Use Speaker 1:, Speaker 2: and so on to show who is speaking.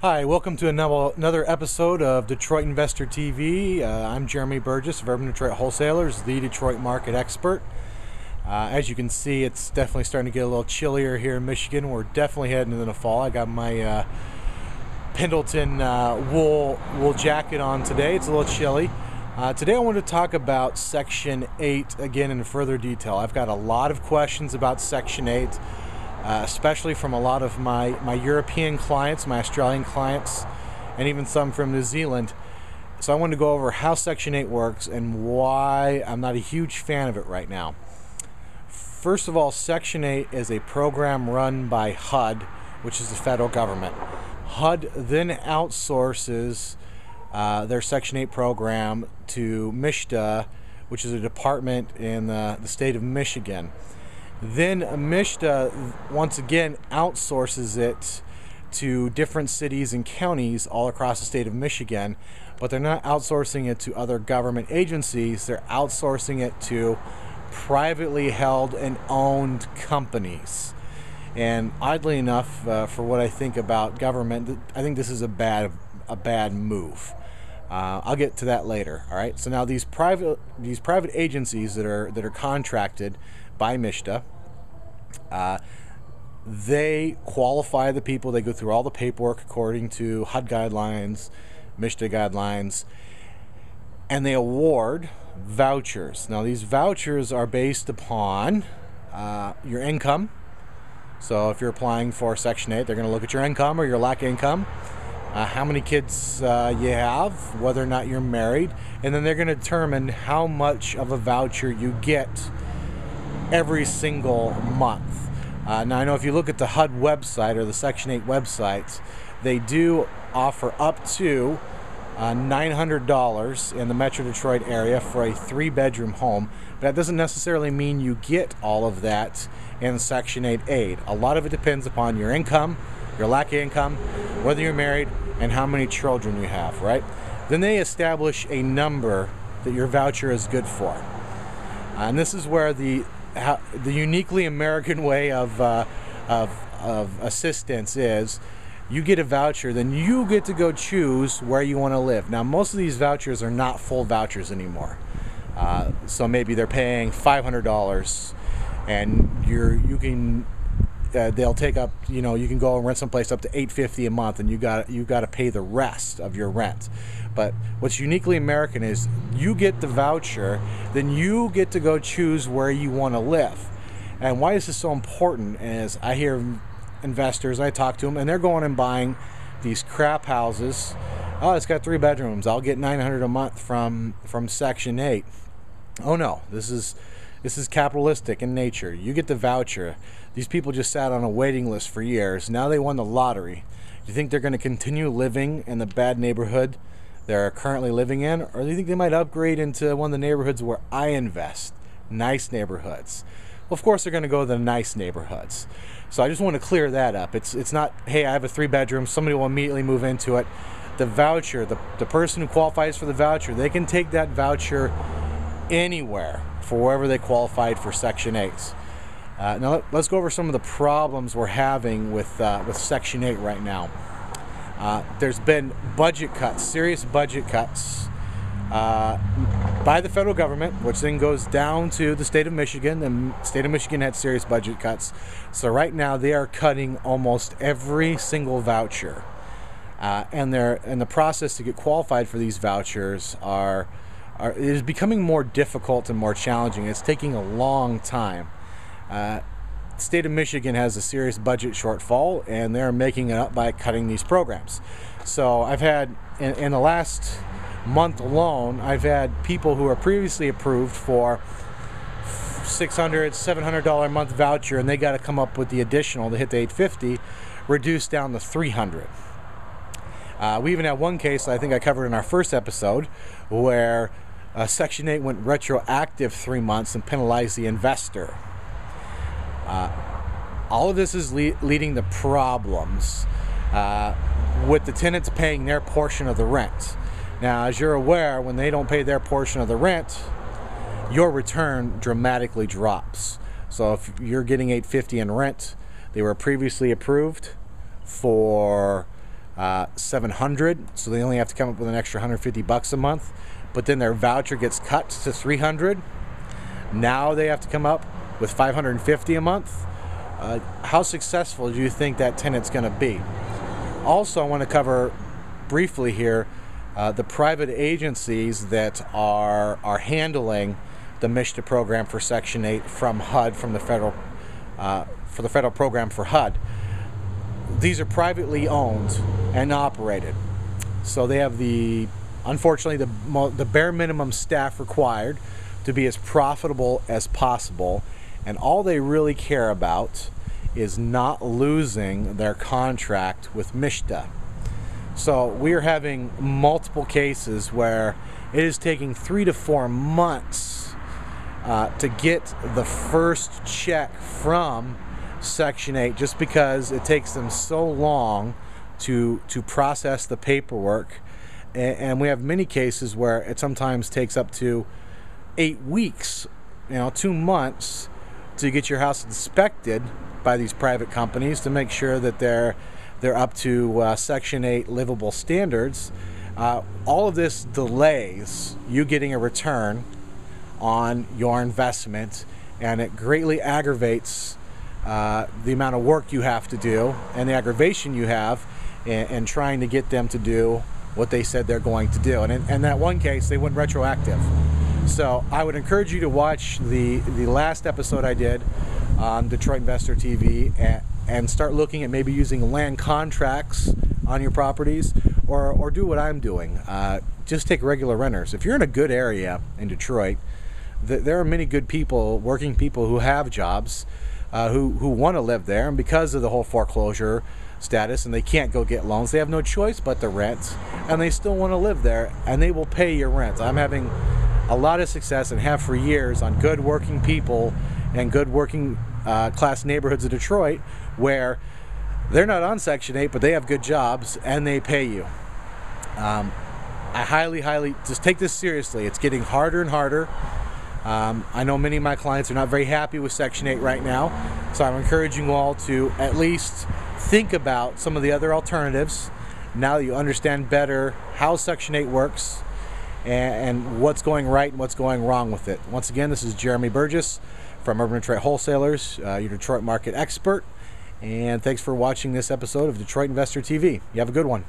Speaker 1: Hi, welcome to another episode of Detroit Investor TV. I'm Jeremy Burgess of Urban Detroit Wholesalers, the Detroit market expert. As you can see, it's definitely starting to get a little chillier here in Michigan. We're definitely heading into the fall. I got my Pendleton wool jacket on today. It's a little chilly. Today I want to talk about Section 8 again in further detail. I've got a lot of questions about Section 8. Especially from a lot of my European clients, my Australian clients, and even some from New Zealand. So I wanted to go over how Section 8 works and why I'm not a huge fan of it right now. First of all, Section 8 is a program run by HUD, which is the federal government. HUD then outsources their Section 8 program to MSHDA, which is a department in the state of Michigan. Then MSHDA once again outsources it to different cities and counties all across the state of Michigan, but they're not outsourcing it to other government agencies. They're outsourcing it to privately held and owned companies. And oddly enough, for what I think about government, I think this is a bad move. I'll get to that later. All right. So now these private agencies that are contracted by MSHDA, they qualify the people. They go through all the paperwork according to HUD guidelines, MSHDA guidelines, and they award vouchers. Now these vouchers are based upon your income. So if you're applying for Section 8, they're going to look at your income or your lack of income, how many kids you have, whether or not you're married, and then they're going to determine how much of a voucher you get every single month. Now I know if you look at the HUD website or the Section 8 websites, they do offer up to $900 in the Metro Detroit area for a 3-bedroom home, but that doesn't necessarily mean you get all of that in Section 8 aid. A lot of it depends upon your income, your lack of income, whether you're married, and how many children you have, right? Then they establish a number that your voucher is good for. And this is where the uniquely American way of assistance is: you get a voucher, then you get to go choose where you want to live. Now, most of these vouchers are not full vouchers anymore. So maybe they're paying $500, and they'll take up, you can go and rent someplace up to $850 a month, and you got to pay the rest of your rent. But what's uniquely American is you get the voucher, then you get to go choose where you want to live. And why is this so important is I hear investors, I talk to them, and they're going and buying these crap houses. Oh, it's got 3 bedrooms. I'll get $900 a month from Section 8. Oh no, this is capitalistic in nature. You get the voucher. These people just sat on a waiting list for years. Now they won the lottery. Do you think they're going to continue living in the bad neighborhood they're currently living in, or do you think they might upgrade into one of the neighborhoods where I invest? Nice neighborhoods. Well, of course they're going to go to the nice neighborhoods. So I just want to clear that up. It's not, hey, I have a 3-bedroom, somebody will immediately move into it. The voucher, the person who qualifies for the voucher, they can take that voucher anywhere for wherever they qualified for Section 8. Now let's go over some of the problems we're having with Section 8 right now. There's been budget cuts, serious budget cuts by the federal government, which then goes down to the state of Michigan. The state of Michigan had serious budget cuts. So right now they are cutting almost every single voucher. And the process to get qualified for these vouchers it is becoming more difficult and more challenging. It's taking a long time. The state of Michigan has a serious budget shortfall, and they're making it up by cutting these programs. So I've had, in the last month alone, I've had people who are previously approved for $600, $700 a month voucher, and they got to come up with the additional to hit the $850, reduced down to $300. We even had one case I think I covered in our first episode where Section 8 went retroactive 3 months and penalized the investor. All of this is leading to problems with the tenants paying their portion of the rent. Now, as you're aware, when they don't pay their portion of the rent, your return dramatically drops. So if you're getting $850 in rent, they were previously approved for $700, so they only have to come up with an extra $150 a month. But then their voucher gets cut to $300. Now they have to come up with $550 a month. How successful do you think that tenant's going to be? Also, I want to cover briefly here the private agencies that are handling the MISHDA program for Section 8 from HUD, from the federal for the federal program for HUD. These are privately owned and operated, so they have unfortunately the bare minimum staff required to be as profitable as possible, and all they really care about is not losing their contract with MISHDA. So we are having multiple cases where it is taking 3 to 4 months to get the first check from Section 8, just because it takes them so long to process the paperwork. And we have many cases where it sometimes takes up to 8 weeks, 2 months to get your house inspected by these private companies to make sure that they're up to Section 8 livable standards. All of this delays you getting a return on your investment, and it greatly aggravates the amount of work you have to do and the aggravation you have in trying to get them to do what they said they're going to do. And in that one case, they went retroactive. So I would encourage you to watch the last episode I did on Detroit Investor TV and start looking at maybe using land contracts on your properties, or do what I'm doing. Just take regular renters. If you're in a good area in Detroit, there are many good people, working people who have jobs, who want to live there, and because of the whole foreclosure status and they can't go get loans, they have no choice but to rent, and they still want to live there, and they will pay your rent. I'm having a lot of success, and have for years, on good working people and good working class neighborhoods of Detroit where they're not on Section 8, but they have good jobs and they pay you. I highly just take this seriously. It's getting harder and harder. I know many of my clients are not very happy with Section 8 right now, so I'm encouraging you all to at least think about some of the other alternatives now that you understand better how Section 8 works and what's going right and what's going wrong with it. Once again, this is Jeremy Burgess from Urban Detroit Wholesalers, your Detroit market expert, and thanks for watching this episode of Detroit Investor TV. You have a good one.